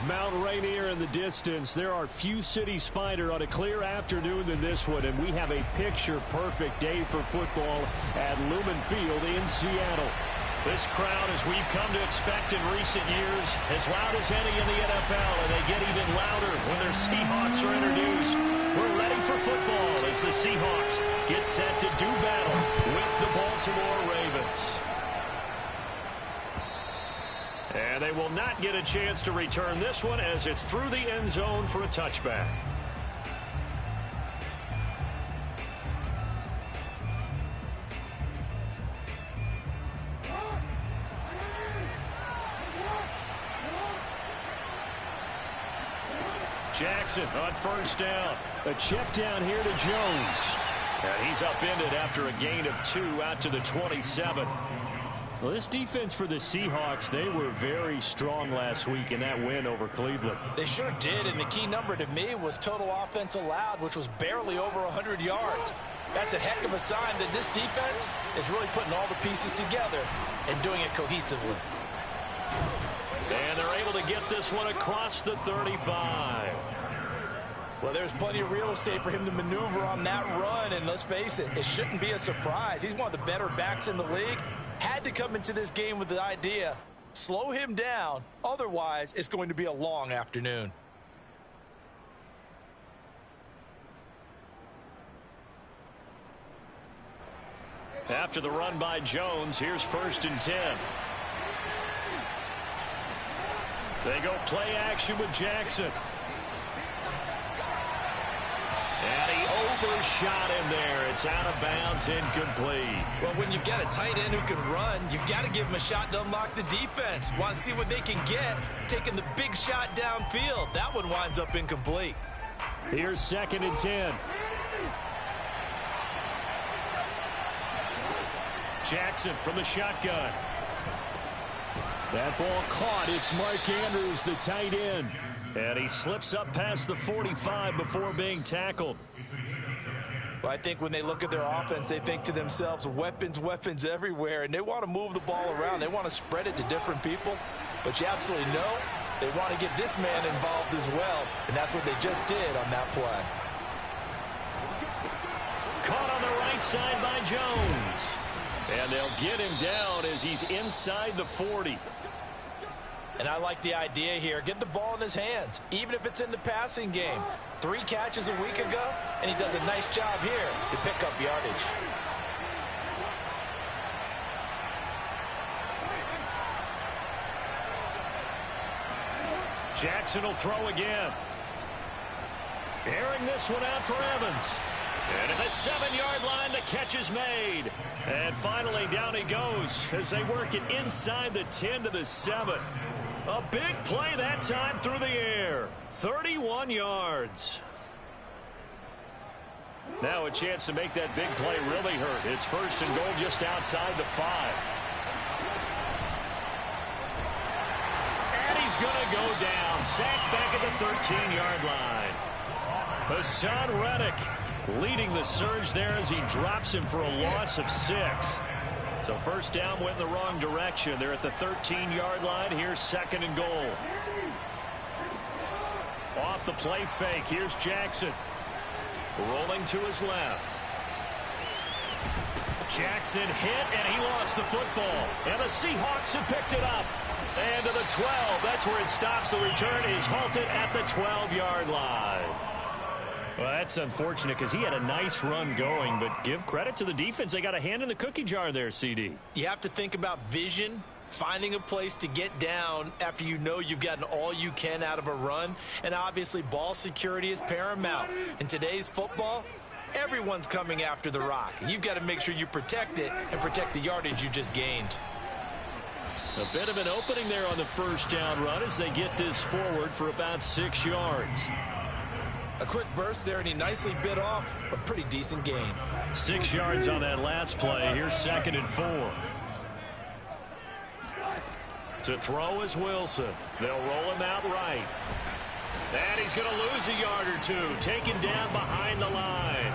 Mount Rainier in the distance. There are few cities finer on a clear afternoon than this one, and we have a picture-perfect day for football at Lumen Field in Seattle. This crowd, as we've come to expect in recent years, as loud as any in the NFL, and they get even louder when their Seahawks are introduced. We're ready for football as the Seahawks get set to do battle with the Baltimore Ravens. And they will not get a chance to return this one as it's through the end zone for a touchback. Jackson on first down. A check down here to Jones. And he's upended after a gain of 2 out to the 27. Well, this defense for the Seahawks, they were very strong last week in that win over Cleveland. They sure did, and the key number to me was total offense allowed, which was barely over 100 yards. That's a heck of a sign that this defense is really putting all the pieces together and doing it cohesively. And they're able to get this one across the 35. Well, there's plenty of real estate for him to maneuver on that run, and let's face it, it shouldn't be a surprise. He's one of the better backs in the league. Had to come into this game with the idea, slow him down, otherwise it's going to be a long afternoon. After the run by Jones, here's 1st and 10. They go play action with Jackson. And he overshot him there. It's out of bounds, incomplete. Well, when you've got a tight end who can run, you've got to give him a shot to unlock the defense. Want to see what they can get, taking the big shot downfield. That one winds up incomplete. Here's 2nd and 10. Jackson from the shotgun. That ball caught. It's Mark Andrews, the tight end. And he slips up past the 45 before being tackled. Well, I think when they look at their offense, they think to themselves, weapons, weapons everywhere, and they want to move the ball around. They want to spread it to different people. But you absolutely know they want to get this man involved as well, and that's what they just did on that play. Caught on the right side by Jones. And they'll get him down as he's inside the 40. And I like the idea here. Get the ball in his hands, even if it's in the passing game. 3 catches a week ago, and he does a nice job here to pick up yardage. Jackson will throw again. Airing this one out for Evans. And at the 7-yard line, the catch is made. And finally, down he goes as they work it inside the 10 to the 7. A big play that time through the air. 31 yards. Now a chance to make that big play really hurt. It's 1st and goal just outside the 5. And he's going to go down. Sacked back at the 13-yard line. Hassan Reddick leading the surge there as he drops him for a loss of 6. So 1st down went in the wrong direction. They're at the 13-yard line. Here's 2nd and goal. Off the play fake. Here's Jackson. Rolling to his left. Jackson hit, and he lost the football. And the Seahawks have picked it up. And to the 12. That's where it stops. The return is halted at the 12-yard line. Well, that's unfortunate because he had a nice run going, but give credit to the defense. They got a hand in the cookie jar there, CD. You have to think about vision, finding a place to get down after you know you've gotten all you can out of a run, and obviously ball security is paramount. In today's football, everyone's coming after the rock. You've got to make sure you protect it and protect the yardage you just gained. A bit of an opening there on the 1st down run as they get this forward for about 6 yards. A quick burst there, and he nicely bit off a pretty decent gain. 6 yards on that last play. Here's 2nd and 4. To throw is Wilson. They'll roll him out right. And he's going to lose a yard or two. Taken down behind the line.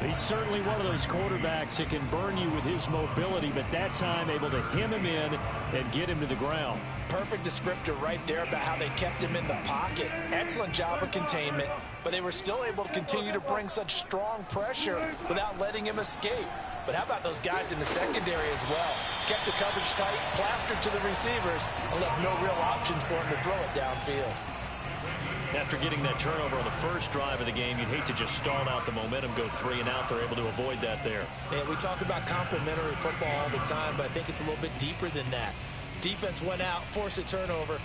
He's certainly one of those quarterbacks that can burn you with his mobility, but that time able to hem him in and get him to the ground. Perfect descriptor right there about how they kept him in the pocket. Excellent job of containment, but they were still able to continue to bring such strong pressure without letting him escape. But how about those guys in the secondary as well? Kept the coverage tight, plastered to the receivers, and left no real options for him to throw it downfield. After getting that turnover on the first drive of the game, you'd hate to just stall out the momentum, go 3 and out. They're able to avoid that there. And we talk about complementary football all the time, but I think it's a little bit deeper than that. Defense went out, forced a turnover,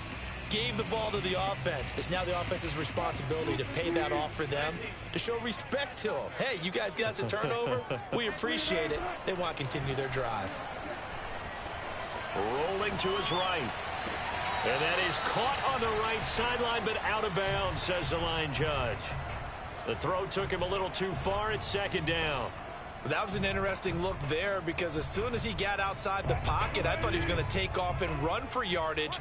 gave the ball to the offense. It's now the offense's responsibility to pay that off for them, to show respect to them. Hey, you guys got us a turnover? We appreciate it. They want to continue their drive. Rolling to his right. And that is caught on the right sideline, but out of bounds, says the line judge. The throw took him a little too far. It's second down. That was an interesting look there because as soon as he got outside the pocket, I thought he was going to take off and run for yardage.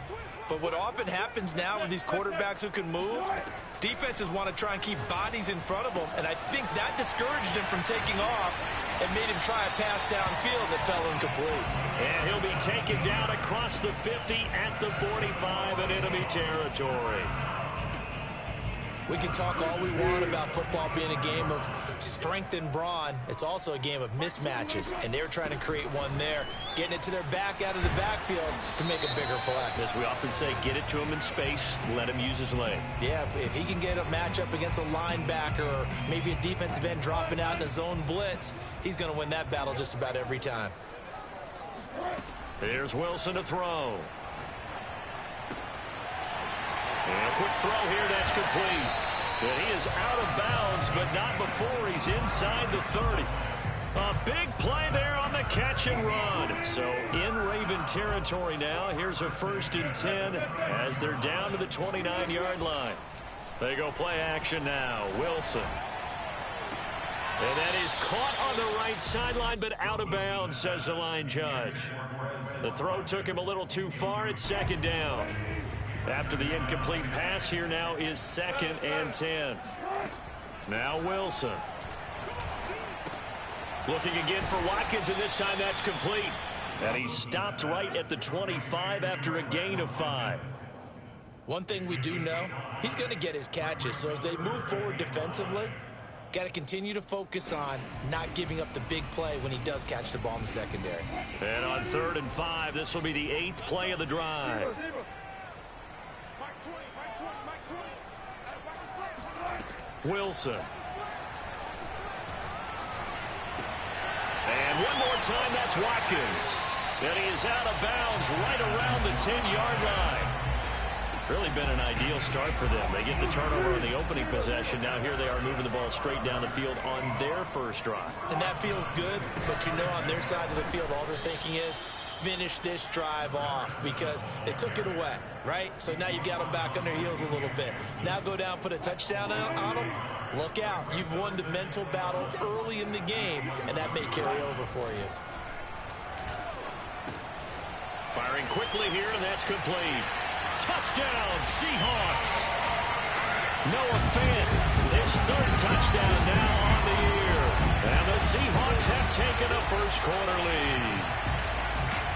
But what often happens now with these quarterbacks who can move, defenses want to try and keep bodies in front of them, and I think that discouraged him from taking off and made him try a pass downfield that fell incomplete. And he'll be taken down across the 50 at the 45 in enemy territory. We can talk all we want about football being a game of strength and brawn. It's also a game of mismatches, and they're trying to create one there, getting it to their back out of the backfield to make a bigger play. As we often say, get it to him in space, let him use his leg. Yeah, if he can get a matchup against a linebacker or maybe a defensive end dropping out in a zone blitz, he's going to win that battle just about every time. Here's Wilson to throw. And a quick throw here, that's complete. And he is out of bounds, but not before he's inside the 30. A big play there on the catch and run. So in Raven territory now, here's a 1st and 10 as they're down to the 29-yard line. They go play action now. Wilson. And that is caught on the right sideline, but out of bounds, says the line judge. The throw took him a little too far. It's second down. After the incomplete pass, here now is 2nd and 10. Now Wilson. Looking again for Watkins, and this time that's complete. And he stopped right at the 25 after a gain of 5. One thing we do know, he's going to get his catches. So as they move forward defensively, got to continue to focus on not giving up the big play when he does catch the ball in the secondary. And on 3rd and 5, this will be the 8th play of the drive. Wilson. And one more time, that's Watkins. And he is out of bounds right around the 10-yard line. Really been an ideal start for them. They get the turnover on the opening possession. Now here they are moving the ball straight down the field on their first drive. And that feels good, but you know on their side of the field, all they're thinking is, finish this drive off because they took it away, right? So now you've got them back on their heels a little bit. Now go down, put a touchdown on them. Look out. You've won the mental battle early in the game, and that may carry over for you. Firing quickly here, and that's complete. Touchdown, Seahawks. Noah Fant, his 3rd touchdown now on the year. And the Seahawks have taken a first-quarter lead.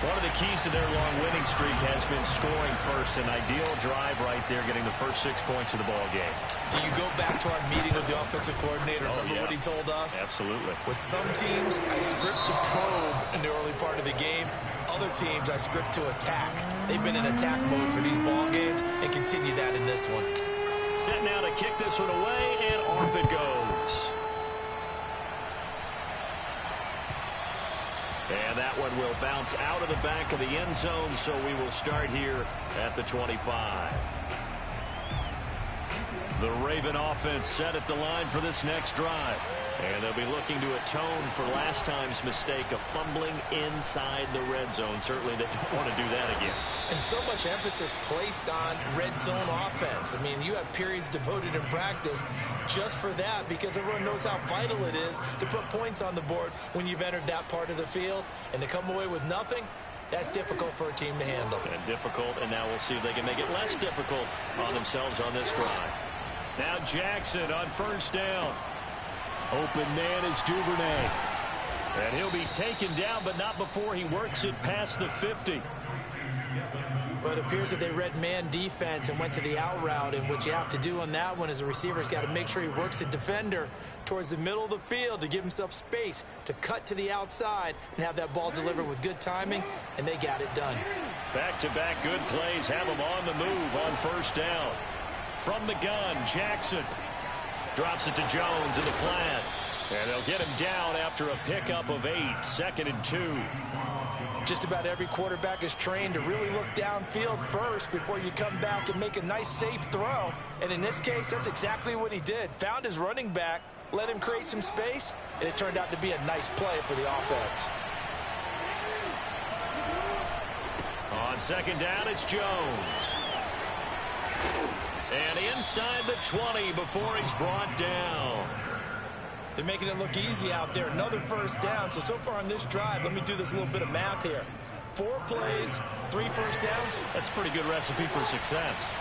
One of the keys to their long winning streak has been scoring first. An ideal drive right there, getting the first 6 points of the ball game. Do you go back to our meeting with the offensive coordinator? Remember what he told us? Absolutely. With some teams, I script to probe in the early part of the game. Other teams, I script to attack. They've been in attack mode for these ball games and continue that in this one. Set now to kick this one away, and off it goes. And that one will bounce out of the back of the end zone, so we will start here at the 25. The Raven offense set at the line for this next drive. And they'll be looking to atone for last time's mistake of fumbling inside the red zone. Certainly they don't want to do that again. And so much emphasis placed on red zone offense. I mean, you have periods devoted in practice just for that because everyone knows how vital it is to put points on the board when you've entered that part of the field. And to come away with nothing, that's difficult for a team to handle. And difficult, and now we'll see if they can make it less difficult on themselves on this drive. Now Jackson on 1st down. Open man is Duvernay. And he'll be taken down, but not before he works it past the 50. Well, it appears that they read man defense and went to the out route, and what you have to do on that one is the receiver's got to make sure he works the defender towards the middle of the field to give himself space to cut to the outside and have that ball delivered with good timing, and they got it done. Back-to-back good plays have him on the move on first down. From the gun, Jackson drops it to Jones in the flat, and they'll get him down after a pickup of 8, 2nd and 2. Just about every quarterback is trained to really look downfield first before you come back and make a nice, safe throw. And in this case, that's exactly what he did. Found his running back, let him create some space, and it turned out to be a nice play for the offense. On second down, it's Jones. And inside the 20 before he's brought down. They're making it look easy out there. Another first down. So far on this drive, let me do this little bit of math here. 4 plays, 3 first downs. That's a pretty good recipe for success.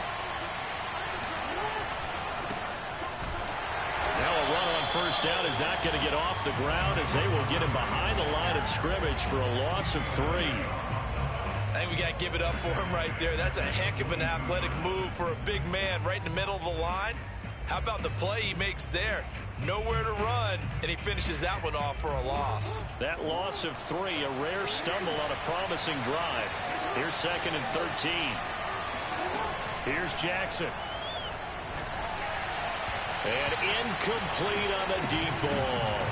Now a run on first down is not going to get off the ground as they will get him behind the line of scrimmage for a loss of 3. I think we got to give it up for him right there. That's a heck of an athletic move for a big man right in the middle of the line. How about the play he makes there? Nowhere to run, and he finishes that one off for a loss. That loss of 3, a rare stumble on a promising drive. Here's 2nd and 13. Here's Jackson. And incomplete on the deep ball.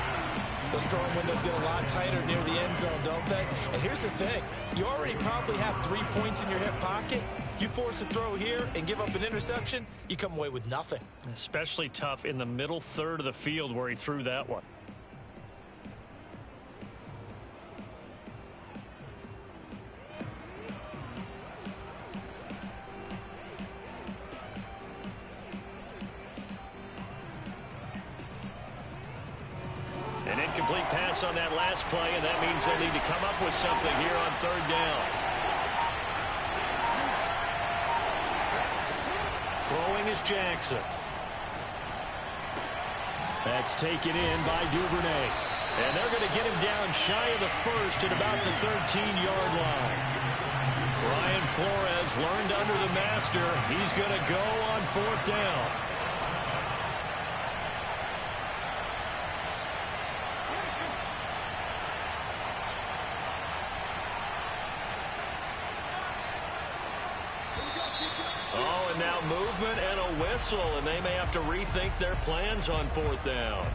Those throwing windows get a lot tighter near the end zone, don't they? And here's the thing. You already probably have 3 points in your hip pocket. You force a throw here and give up an interception, you come away with nothing. Especially tough in the middle third of the field where he threw that one. An incomplete pass on that last play, and that means they'll need to come up with something here on third down. Throwing is Jackson. That's taken in by Duvernay. And they're going to get him down shy of the first at about the 13-yard line. Brian Flores learned under the master. He's going to go on fourth down. Oh, and now movement and a whistle, and they may have to rethink their plans on fourth down.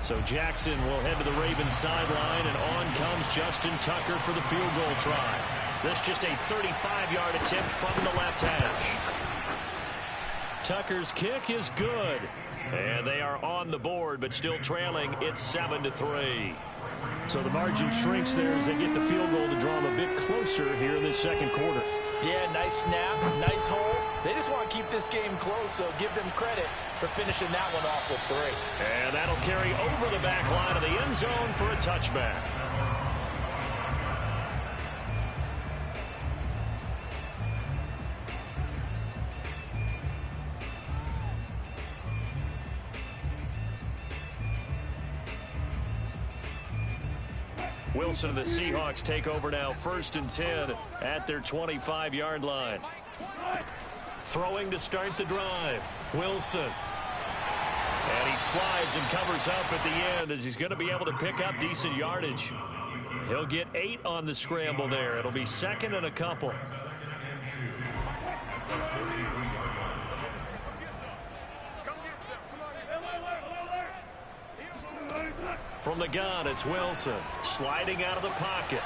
So Jackson will head to the Ravens sideline, and on comes Justin Tucker for the field goal try. This just a 35-yard attempt from the left hash. Tucker's kick is good, and they are on the board, but still trailing. It's 7-3. So the margin shrinks there as they get the field goal to draw them a bit closer here in this second quarter. Yeah, nice snap, nice hole. They just want to keep this game close, so give them credit for finishing that one off with 3. And that'll carry over the back line of the end zone for a touchback. Wilson and the Seahawks take over now, 1st and 10 at their 25-yard line. Throwing to start the drive. Wilson. And he slides and covers up at the end as he's going to be able to pick up decent yardage. He'll get 8 on the scramble there. It'll be 2nd and a couple. From the gun, it's Wilson sliding out of the pocket.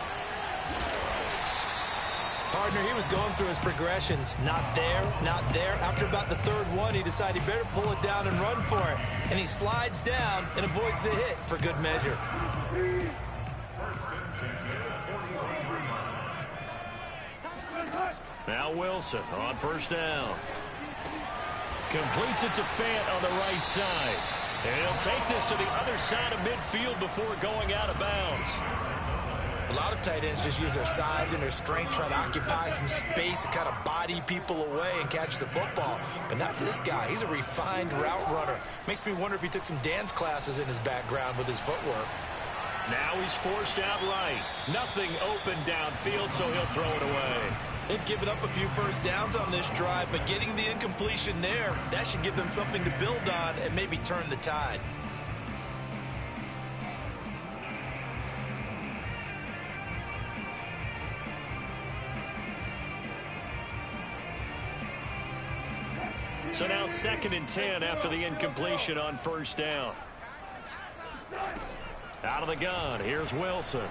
Partner, he was going through his progressions. Not there, not there. After about the 3rd one, he decided he better pull it down and run for it. And he slides down and avoids the hit for good measure. Now Wilson on 1st down. Completes it to Fant on the right side. And he'll take this to the other side of midfield before going out of bounds. A lot of tight ends just use their size and their strength, try to occupy some space and kind of body people away and catch the football. But not this guy. He's a refined route runner. Makes me wonder if he took some dance classes in his background with his footwork. Now he's forced out right. Nothing open downfield, so he'll throw it away. They've given up a few first downs on this drive, but getting the incompletion there, that should give them something to build on and maybe turn the tide. So now 2nd and 10 after the incompletion on first down. Out of the gun, here's Wilson.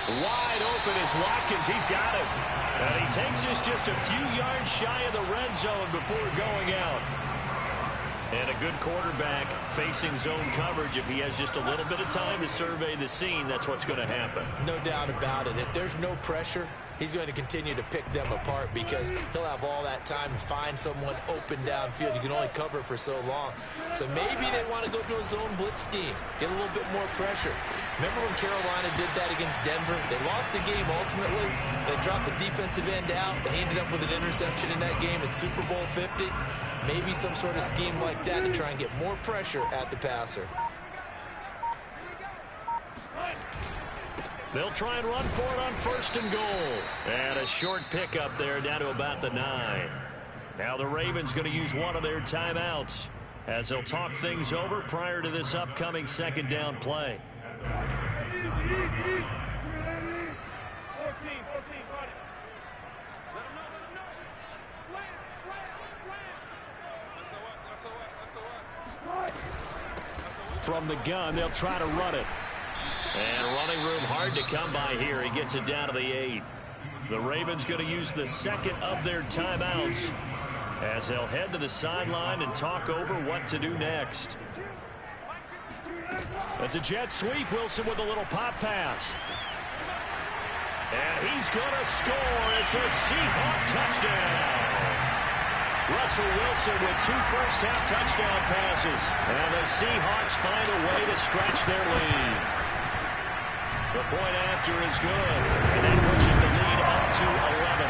Wide open is Watkins. He's got it. And he takes this just a few yards shy of the red zone before going out. And a good quarterback facing zone coverage. If he has just a little bit of time to survey the scene, that's what's going to happen. No doubt about it. If there's no pressure, he's going to continue to pick them apart because he'll have all that time to find someone open downfield. You can only cover for so long. So maybe they want to go to a zone blitz scheme, get a little bit more pressure. Remember when Carolina did that against Denver? They lost the game ultimately. They dropped the defensive end out, and he ended up with an interception in that game in Super Bowl 50. Maybe some sort of scheme like that to try and get more pressure at the passer. They'll try and run for it on 1st and goal. And a short pickup there down to about the 9. Now the Ravens going to use one of their timeouts as they'll talk things over prior to this upcoming 2nd down play. 14, run it. Let him know. Slam. From the gun, they'll try to run it. And running room hard to come by here. He gets it down to the 8. The Ravens going to use the 2nd of their timeouts as they'll head to the sideline and talk over what to do next. That's a jet sweep. Wilson with a little pop pass. And he's going to score. It's a Seahawk touchdown. Russell Wilson with 2 first-half touchdown passes. And the Seahawks find a way to stretch their lead. The point after is good. And that pushes the lead up to 11.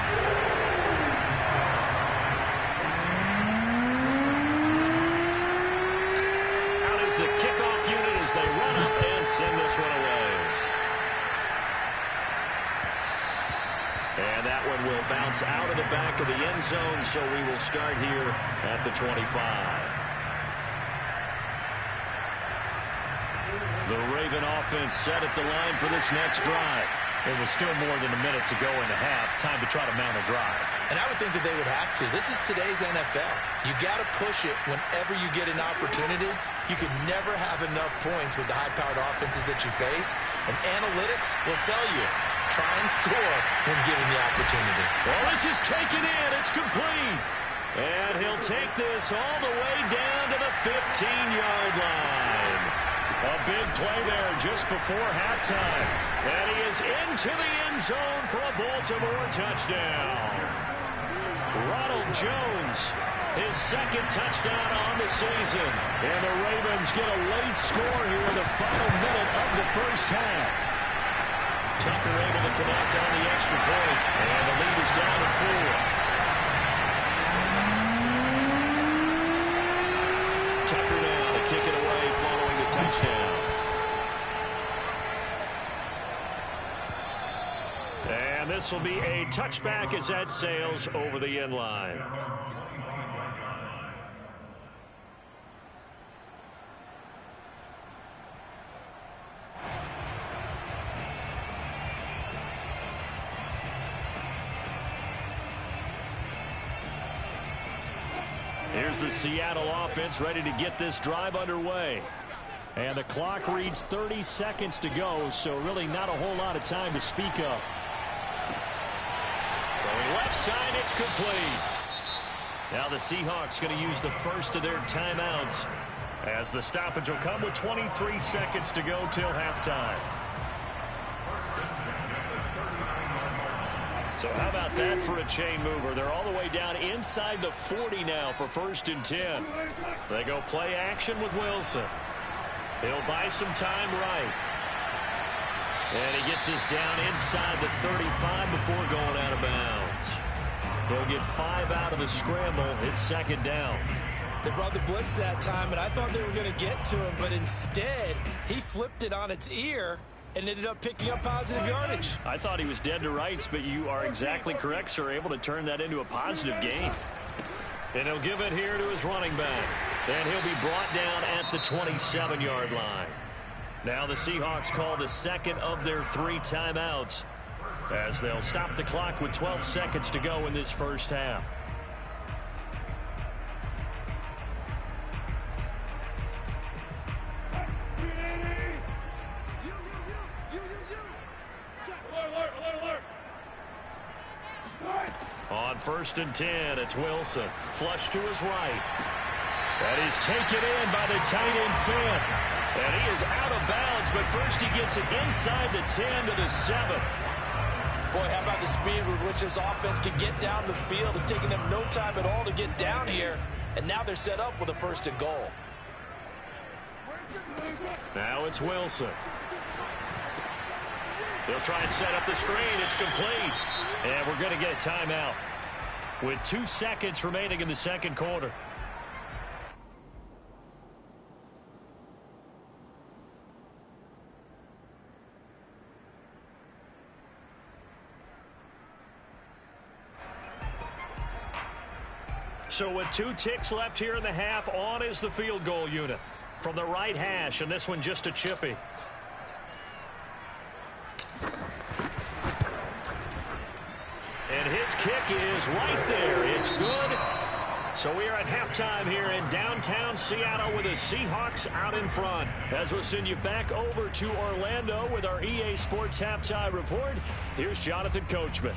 Out is the kickoff unit as they run up and send this one away. And that one will bounce out of the back of the end zone, so we will start here at the 25. The Raven offense set at the line for this next drive. It was still more than a minute to go in the half. Time to try to mount a drive. And I would think that they would have to. This is today's NFL. You got to push it whenever you get an opportunity. You can never have enough points with the high-powered offenses that you face. And analytics will tell you, try and score when given the opportunity. Well, this is taken in. It's complete. And he'll take this all the way down to the 15-yard line. A big play there just before halftime. And he is into the end zone for a Baltimore touchdown. Ronald Jones, his 2nd touchdown on the season. And the Ravens get a late score here in the final minute of the first half. Tucker able to connect on the extra point. And the lead is down to 4. Tucker now to kick it away following the touchdown. And this will be a touchback as that sails over the end line. Here's the Seattle offense ready to get this drive underway. And the clock reads 30 seconds to go, so really not a whole lot of time to speak of. Throwing left side, it's complete. Now the Seahawks going to use the first of their timeouts as the stoppage will come with 23 seconds to go till halftime. So how about that for a chain mover? They're all the way down inside the 40 now for 1st and 10. They go play action with Wilson. He'll buy some time right. And he gets us down inside the 35 before going out of bounds. He'll get 5 out of the scramble. It's second down. They brought the blitz that time, and I thought they were going to get to him, but instead, he flipped it on its ear and ended up picking up positive yardage. I thought he was dead to rights, but you are exactly correct, sir. Able to turn that into a positive gain. And he'll give it here to his running back. And he'll be brought down at the 27-yard line. Now the Seahawks call the second of their 3 timeouts as they'll stop the clock with 12 seconds to go in this first half. On 1st and 10, it's Wilson. Flush to his right. That is taken in by the tight end Finn. And he is out of bounds, but first he gets it inside the 10 to the 7. Boy, how about the speed with which this offense can get down the field? It's taken them no time at all to get down here. And now they're set up with a 1st and goal. Now it's Wilson. He'll try and set up the screen. It's complete. And we're going to get a timeout with 2 seconds remaining in the second quarter. So with 2 ticks left here in the half, on is the field goal unit from the right hash, and this one just a chippy. And his kick is right there. It's good. So we are at halftime here in downtown Seattle with the Seahawks out in front. As we'll send you back over to Orlando with our EA Sports Halftime Report, here's Jonathan Coachman.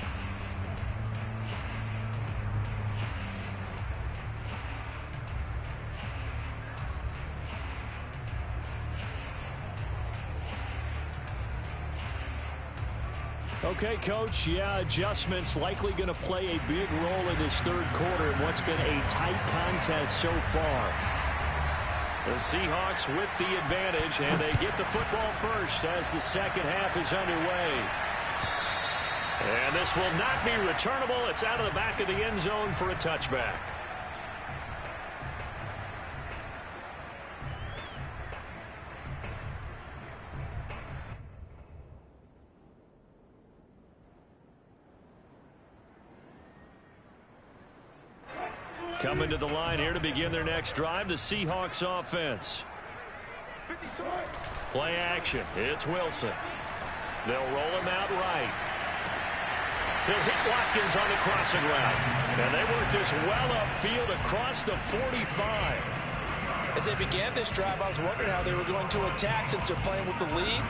Okay, Coach, yeah, adjustments likely going to play a big role in this third quarter in what's been a tight contest so far. The Seahawks with the advantage, and they get the football first as the second half is underway. And this will not be returnable. It's out of the back of the end zone for a touchback. Coming to the line here to begin their next drive, the Seahawks offense. Play action. It's Wilson. They'll roll him out right. He'll hit Watkins on the crossing route. And they work this well upfield across the 45. As they began this drive, I was wondering how they were going to attack since they're playing with the lead.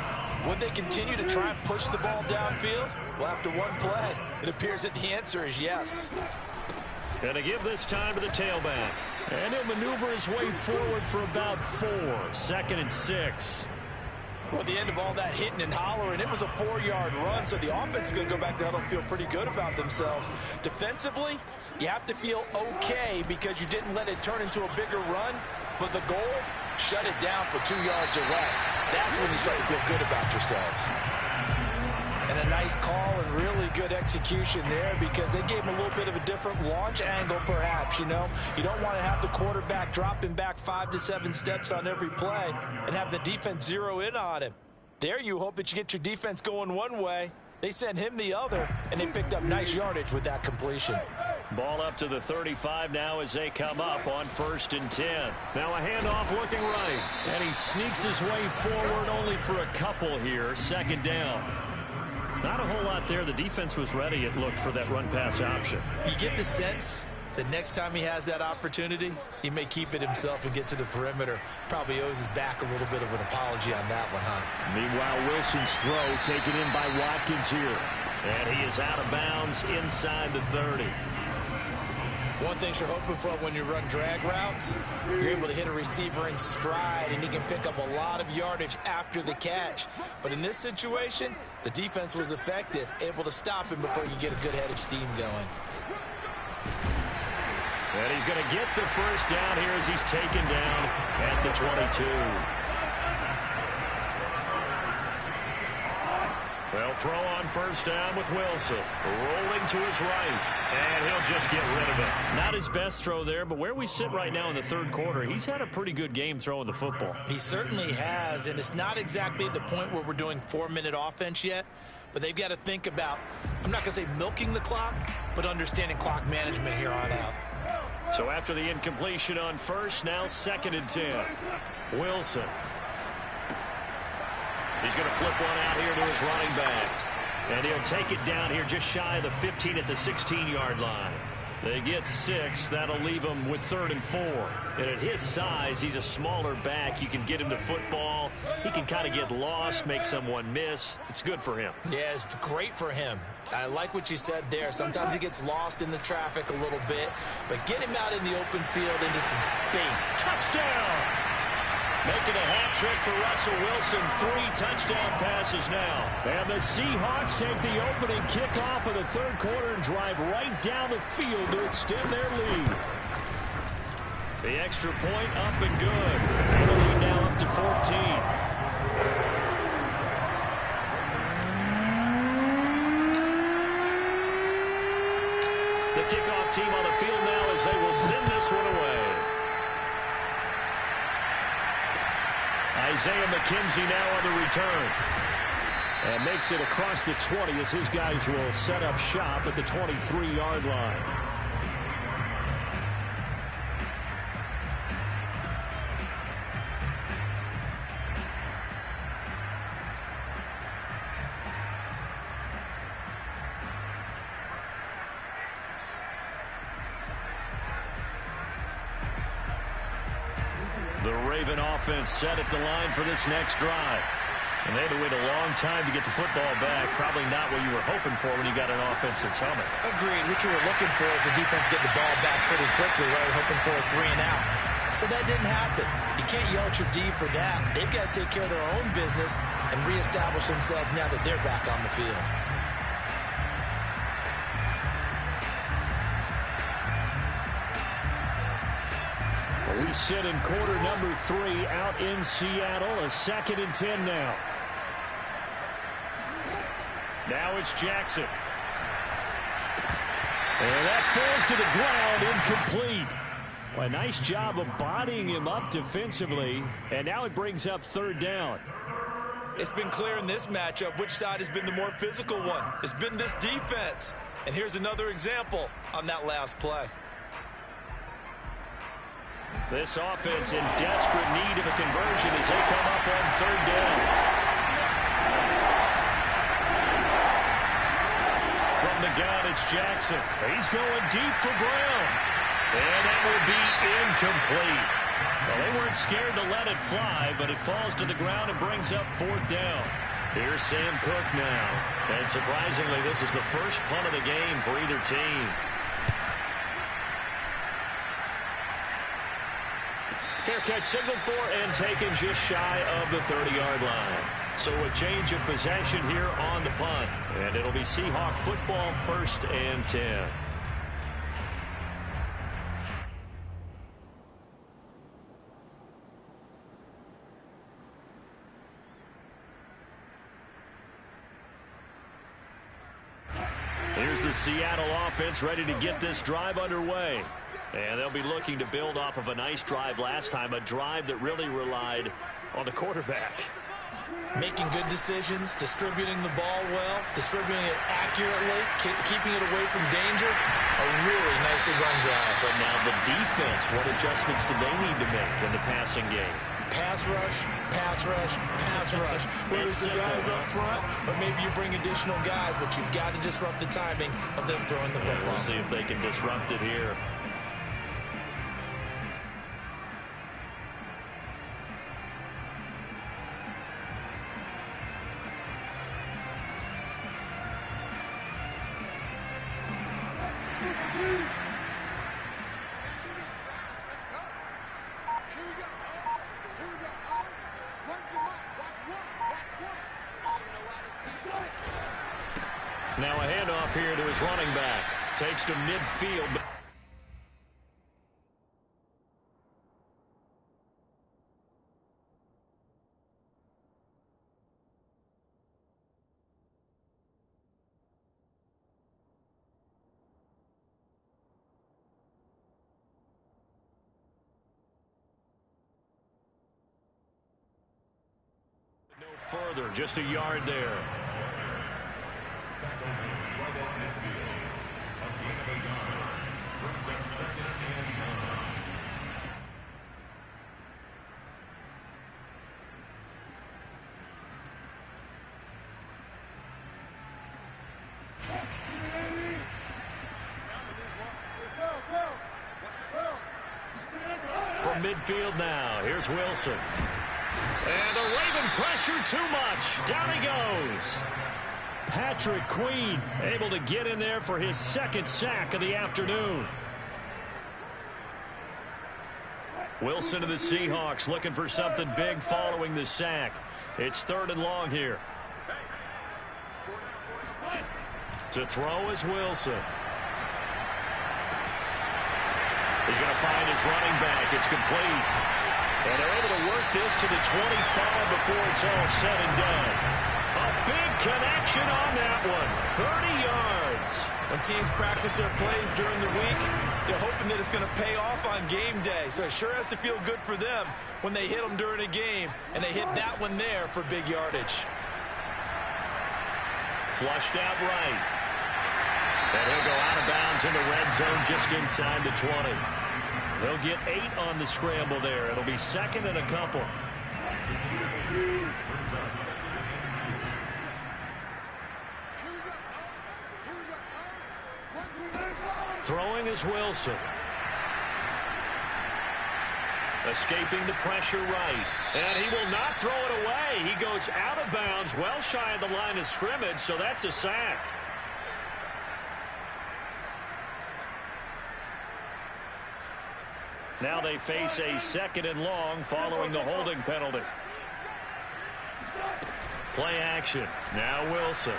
Would they continue to try and push the ball downfield? Well, after one play, it appears that the answer is yes. And to give this time to the tailback. And he'll maneuver his way forward for about 4. 2nd and 6. Well, at the end of all that hitting and hollering, it was a 4-yard run, so the offense is going to go back there and feel pretty good about themselves. Defensively, you have to feel okay because you didn't let it turn into a bigger run, but the goal, shut it down for 2 yards or less. That's when you start to feel good about yourselves. And a nice call and really good execution there because they gave him a little bit of a different launch angle perhaps, you know. You don't want to have the quarterback dropping back 5 to 7 steps on every play and have the defense zero in on him. There you hope that you get your defense going one way. They sent him the other, and they picked up nice yardage with that completion. Ball up to the 35 now as they come up on 1st and 10. Now a handoff looking right, and he sneaks his way forward only for a couple here. 2nd down. Not a whole lot there. The defense was ready, it looked, for that run-pass option. You get the sense that next time he has that opportunity, he may keep it himself and get to the perimeter. Probably owes his back a little bit of an apology on that one, huh? Meanwhile, Wilson's throw taken in by Watkins here. And he is out of bounds inside the 30. One thing you're hoping for when you run drag routes, you're able to hit a receiver in stride, and he can pick up a lot of yardage after the catch. But in this situation, the defense was effective, able to stop him before you get a good head of steam going. And he's going to get the first down here as he's taken down at the 22. throw on first down with Wilson. Rolling to his right. And he'll just get rid of it. Not his best throw there, but where we sit right now in the third quarter, he's had a pretty good game throwing the football. He certainly has, and it's not exactly at the point where we're doing 4-minute offense yet, but they've got to think about, I'm not going to say milking the clock, but understanding clock management here on out. So after the incompletion on first, now 2nd and 10. Wilson. He's going to flip one out here to his running back. And he'll take it down here just shy of the 15 at the 16-yard line. They get 6. That'll leave him with 3rd and 4. And at his size, he's a smaller back. You can get him to football. He can kind of get lost, make someone miss. It's good for him. Yeah, it's great for him. I like what you said there. Sometimes he gets lost in the traffic a little bit. But get him out in the open field into some space. Touchdown! Making a hat trick for Russell Wilson. 3 touchdown passes now. And the Seahawks take the opening kickoff of the third quarter and drive right down the field to extend their lead. The extra point up and good. And the lead now up to 14. The kickoff team on the field now as they will send this one away. Isaiah McKenzie now on the return. And makes it across the 20 as his guys will set up shop at the 23-yard line. The Raven offense set at the line for this next drive. And they had to wait a long time to get the football back. Probably not what you were hoping for when you got an offense that's humming. Agreed. What you were looking for is the defense get the ball back pretty quickly, right? Hoping for a 3 and out. So that didn't happen. You can't yell at your D for that. They've got to take care of their own business and reestablish themselves now that they're back on the field. We sit in quarter number 3 out in Seattle. A 2nd and 10 now. Now it's Jackson. And that falls to the ground, incomplete. Well, a nice job of bodying him up defensively. And now it brings up 3rd down. It's been clear in this matchup which side has been the more physical one. It's been this defense. And here's another example on that last play. This offense in desperate need of a conversion as they come up on 3rd down. From the gun, it's Jackson. He's going deep for Brown. And that will be incomplete. Well, they weren't scared to let it fly, but it falls to the ground and brings up 4th down. Here's Sam Cook now. And surprisingly, this is the first punt of the game for either team. Fair catch signaled for and taken just shy of the 30-yard line. So a change of possession here on the punt. And it'll be Seahawk football, 1st and 10. Here's the Seattle offense ready to get this drive underway. And they'll be looking to build off of a nice drive last time, a drive that really relied on the quarterback. Making good decisions, distributing the ball well, distributing it accurately, keeping it away from danger. A really nicely run drive. But now the defense, what adjustments do they need to make in the passing game? Pass rush, pass rush, pass rush. Whether it's the guys up front or maybe you bring additional guys, but you've got to disrupt the timing of them throwing the football. We'll see if they can disrupt it here. Now a handoff here to his running back. Takes to midfield. further, just a yard there. From midfield now, here's Wilson. And the Raven pressure too much. Down he goes. Patrick Queen able to get in there for his second sack of the afternoon. Wilson to the Seahawks looking for something big following the sack. It's 3rd and long here. To throw is Wilson. He's going to find his running back. It's complete. And they're able to work this to the 25 before it's all said and done. A big connection on that one. 30 yards. When teams practice their plays during the week, they're hoping that it's going to pay off on game day. So it sure has to feel good for them when they hit them during a game, and they hit that one there for big yardage. Flushed out right. And he'll go out of bounds in the red zone just inside the 20. They'll get 8 on the scramble there. It'll be 2nd and a couple. Throwing is Wilson. Escaping the pressure right. And he will not throw it away. He goes out of bounds, well shy of the line of scrimmage, so that's a sack. Now they face a 2nd and long following the holding penalty. Play action. Now Wilson.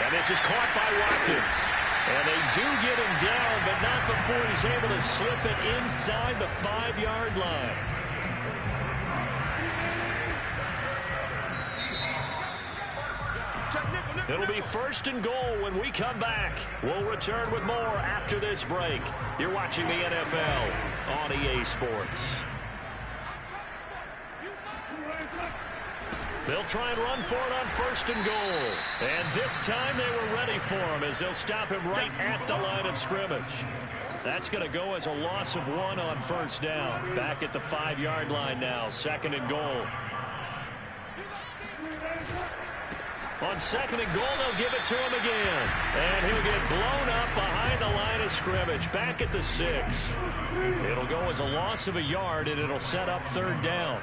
And this is caught by Watkins. And they do get him down, but not before he's able to slip it inside the 5-yard line. It'll be 1st and goal when we come back. We'll return with more after this break. You're watching the NFL on EA Sports. They'll try and run for it on 1st and goal. And this time they were ready for him as they'll stop him right at the line of scrimmage. That's going to go as a loss of 1 on 1st down. Back at the 5-yard line now, 2nd and goal. On 2nd and goal, they'll give it to him again. And he'll get blown up behind the line of scrimmage, back at the 6. It'll go as a loss of a yard, and it'll set up 3rd down.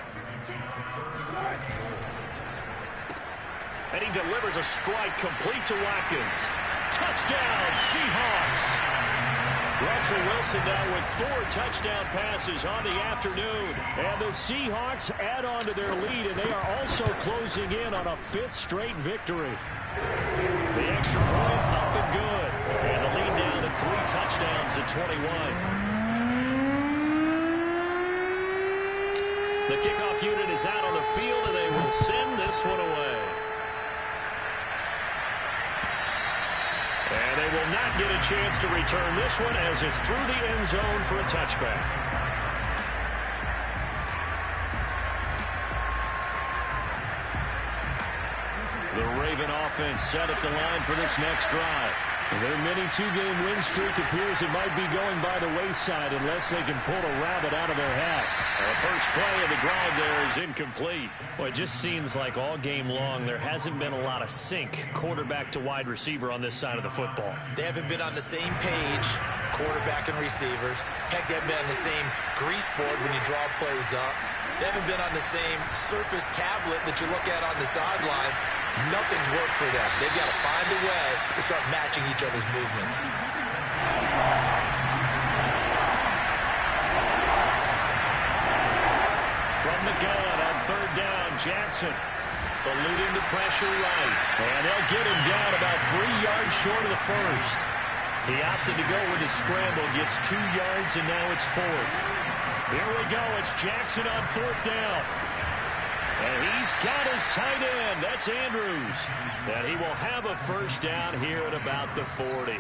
And he delivers a strike complete to Watkins. Touchdown, Seahawks. Russell Wilson now with 4 touchdown passes on the afternoon. And the Seahawks add on to their lead, and they are also closing in on a 5th straight victory. The extra point up and good. And the lead down to 3 touchdowns at 21. The kickoff unit is out on the field, and they will send this one away. And they will not get a chance to return this one as it's through the end zone for a touchback. The Raven offense set at the line for this next drive. Their mini 2-game win streak appears it might be going by the wayside unless they can pull a rabbit out of their hat. The first play of the drive there is incomplete. Well, it just seems like all game long there hasn't been a lot of sync quarterback to wide receiver on this side of the football. They haven't been on the same page, quarterback and receivers. Heck, they haven't been on the same grease board when you draw plays up. They haven't been on the same surface tablet that you look at on the sidelines. Nothing's worked for them. They've got to find a way to start matching each other's movements. From the gun on 3rd down, Jackson eluding the pressure right. And they'll get him down about 3 yards short of the 1st. He opted to go with the scramble, gets 2 yards, and now it's 4th. Here we go. It's Jackson on 4th down. And he's got his tight end. That's Andrews. And he will have a 1st down here at about the 40.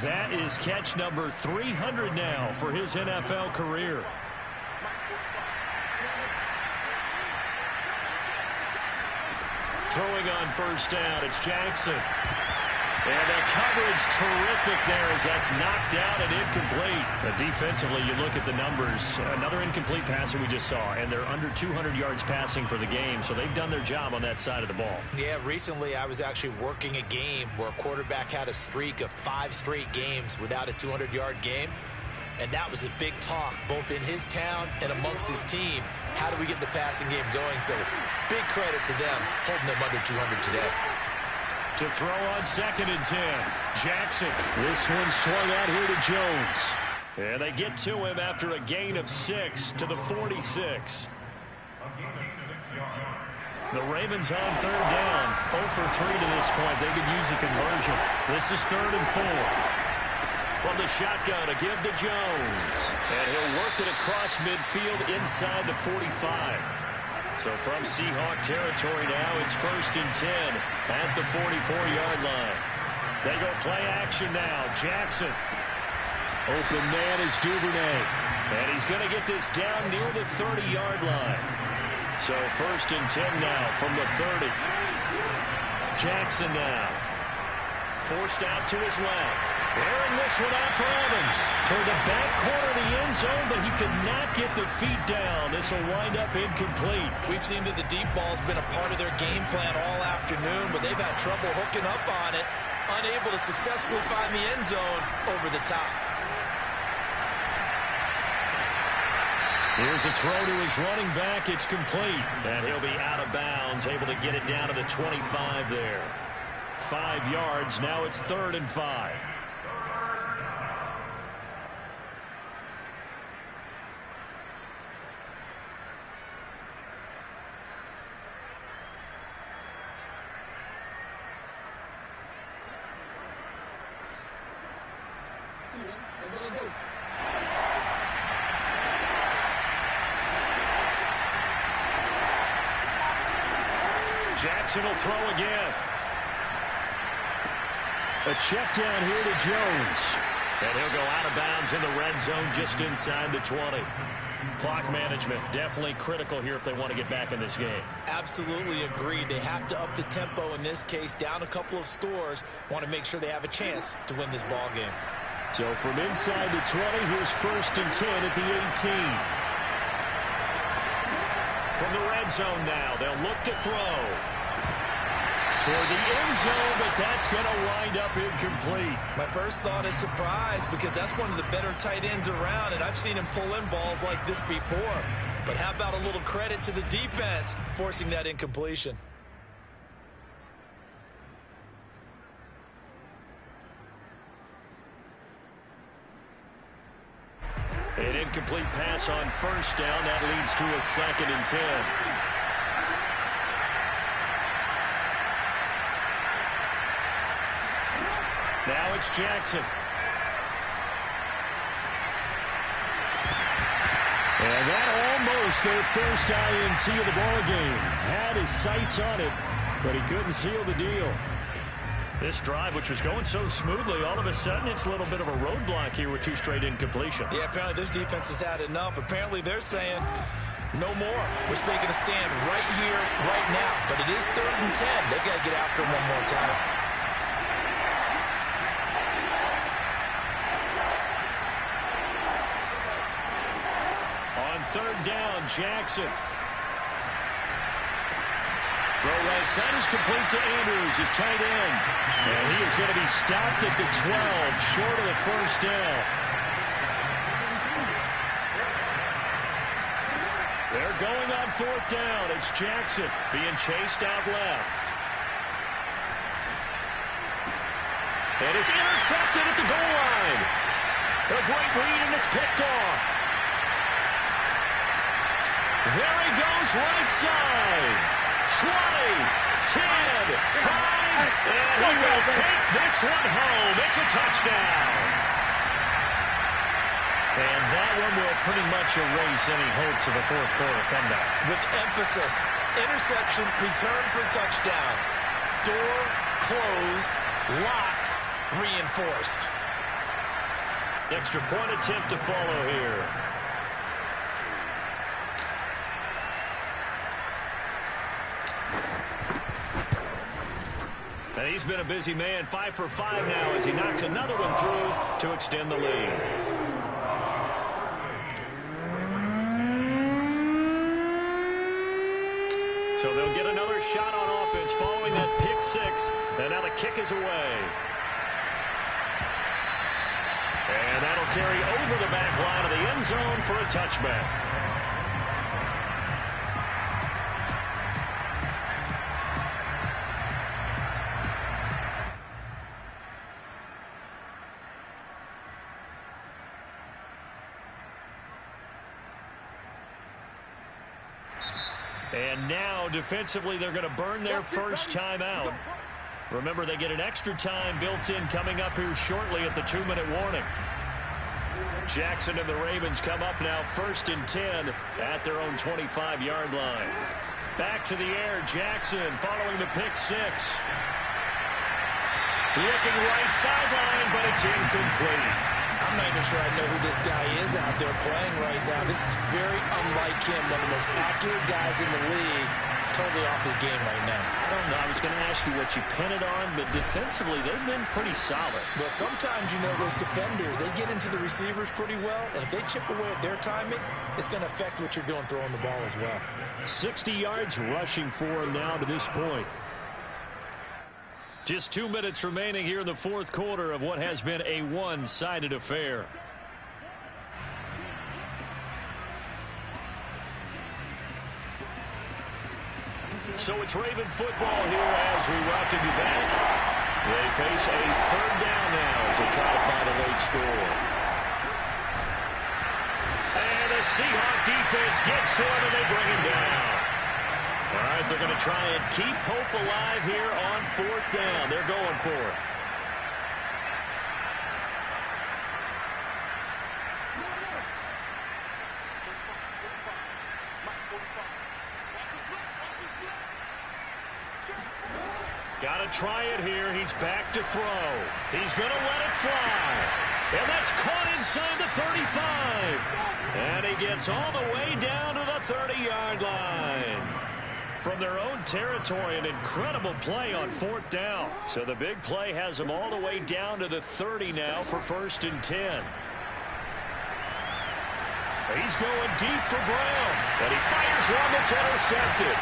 That is catch number 300 now for his NFL career. throwing on first down. It's Jackson. And the coverage terrific there as that's knocked out and incomplete. But defensively, you look at the numbers. Another incomplete passer we just saw, and they're under 200 yards passing for the game, so they've done their job on that side of the ball. Yeah, recently I was actually working a game where a quarterback had a streak of 5 straight games without a 200-yard game. And that was a big talk, both in his town and amongst his team. How do we get the passing game going? So big credit to them holding them under 200 today. To throw on 2nd and 10. Jackson. This one swung out here to Jones. And they get to him after a gain of 6 to the 46. The Ravens on 3rd down. 0 for 3 to this point. They could use a conversion. This is 3rd and 4. From the shotgun, a give to Jones. And he'll work it across midfield inside the 45. So from Seahawk territory now, it's 1st and 10 at the 44-yard line. They go play action now. Jackson. Open man is Duvernay. And he's going to get this down near the 30-yard line. So 1st and 10 now from the 30. Jackson now. Forced out to his left. Airing this one out for Evans. Toward the back corner of the end zone, but he could not get the feet down. This will wind up incomplete. We've seen that the deep ball's been a part of their game plan all afternoon, but they've had trouble hooking up on it, unable to successfully find the end zone over the top. Here's a throw to his running back. It's complete. And he'll be out of bounds, able to get it down to the 25 there. 5 yards. Now it's 3rd and 5. Jackson will throw again. A check down here to Jones. And he'll go out of bounds in the red zone just inside the 20. Clock management definitely critical here if they want to get back in this game. Absolutely agreed. They have to up the tempo in this case, down a couple of scores. Want to make sure they have a chance to win this ball game. So from inside the 20, here's 1st and 10 at the 18. From the red zone now, they'll look to throw. Toward the end zone, but that's going to wind up incomplete. My first thought is surprise because that's one of the better tight ends around, and I've seen him pull in balls like this before. But how about a little credit to the defense forcing that incompletion? An incomplete pass on 1st down. That leads to a 2nd and 10. Now it's Jackson. And that almost their first INT of the ball game. Had his sights on it, but he couldn't seal the deal. This drive, which was going so smoothly, all of a sudden it's a little bit of a roadblock here with 2 straight incompletions. Yeah, apparently this defense has had enough. Apparently they're saying no more. We're taking a stand right here, right now. But it is 3rd and 10. They've got to get after him one more time. On 3rd down, Jackson. Throw right side is complete to Andrews, his tight end. And he is going to be stopped at the 12, short of the 1st down. They're going on 4th down. It's Jackson being chased out left. And it's intercepted at the goal line. A great read, and it's picked off. There he goes, right side. 20, 10, 5, and he will take this one home. It's a touchdown. And that one will pretty much erase any hopes of a 4th quarter comeback. With emphasis, interception, return for touchdown. Door closed, locked, reinforced. Extra point attempt to follow here. And he's been a busy man, 5 for 5 now as he knocks another one through to extend the lead. So they'll get another shot on offense following that pick six. And now the kick is away. And that'll carry over the back line of the end zone for a touchback. And now, defensively, they're going to burn their first time out. Remember, they get an extra time built in coming up here shortly at the 2-minute warning. Jackson and the Ravens come up now 1st and 10 at their own 25-yard line. Back to the air, Jackson following the pick six. Looking right sideline, but it's incomplete. I'm not even sure I know who this guy is out there playing right now. This is very unlike him, one of the most accurate guys in the league. Totally off his game right now. I don't know. I was going to ask you what you pin it on, but defensively, they've been pretty solid. Well, sometimes, you know, those defenders, they get into the receivers pretty well, and if they chip away at their timing, it's going to affect what you're doing throwing the ball as well. 60 yards rushing for him now to this point. Just 2 minutes remaining here in the fourth quarter of what has been a one-sided affair. So it's Raven football here as we welcome you back. They face a third down now as they try to find a late score. And the Seahawk defense gets to him and they bring him down. All right, they're going to try and keep hope alive here on fourth down. They're going for it. Got to try it here. He's back to throw. He's going to let it fly. And that's caught inside the 35. And he gets all the way down to the 30-yard line. From their own territory, an incredible play on fourth down. So the big play has them all the way down to the 30 now for 1st and 10. He's going deep for Brown. And he fires one that's intercepted.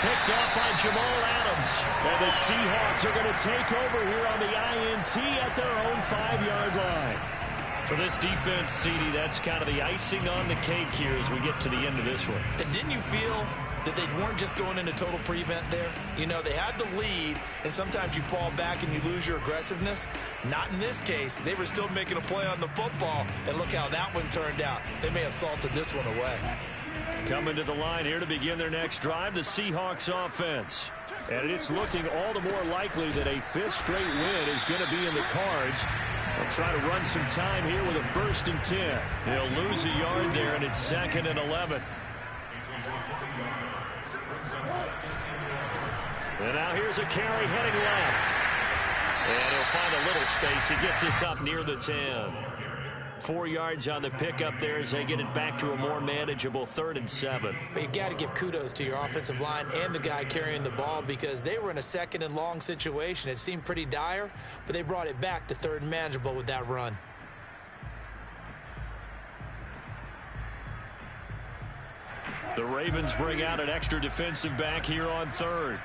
Picked off by Jamal Adams. And the Seahawks are going to take over here on the INT at their own 5-yard line. For this defense, CD, that's kind of the icing on the cake here as we get to the end of this one. And didn't you feel that they weren't just going into total prevent there? You know, they had the lead, and sometimes you fall back and you lose your aggressiveness. Not in this case. They were still making a play on the football, and look how that one turned out. They may have salted this one away. Coming to the line here to begin their next drive, the Seahawks offense. And it's looking all the more likely that a 5th straight win is going to be in the cards. They'll try to run some time here with a 1st and 10. They'll lose a yard there, and it's 2nd and 11. And now here's a carry heading left. And he'll find a little space. He gets us up near the 10. 4 yards on the pickup there as they get it back to a more manageable 3rd and 7. But you've got to give kudos to your offensive line and the guy carrying the ball because they were in a 2nd and long situation. It seemed pretty dire, but they brought it back to 3rd and manageable with that run. The Ravens bring out an extra defensive back here on 3rd.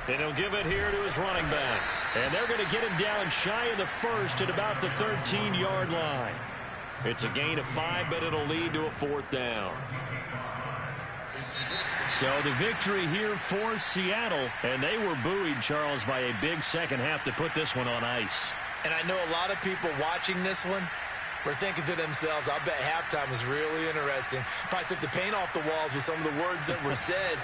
And he'll give it here to his running back. And they're going to get him down shy of the 1st at about the 13-yard line. It's a gain of 5, but it'll lead to a 4th down. So the victory here for Seattle. And they were buoyed, Charles, by a big second half to put this one on ice. And I know a lot of people watching this one were thinking to themselves, I bet halftime was really interesting. Probably took the paint off the walls with some of the words that were said.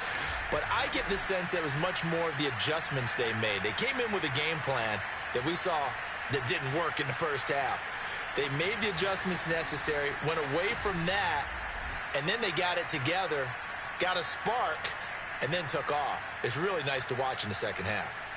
But I get the sense that it was much more of the adjustments they made. They came in with a game plan that we saw that didn't work in the first half. They made the adjustments necessary, went away from that, and then they got it together, got a spark, and then took off. It's really nice to watch in the second half.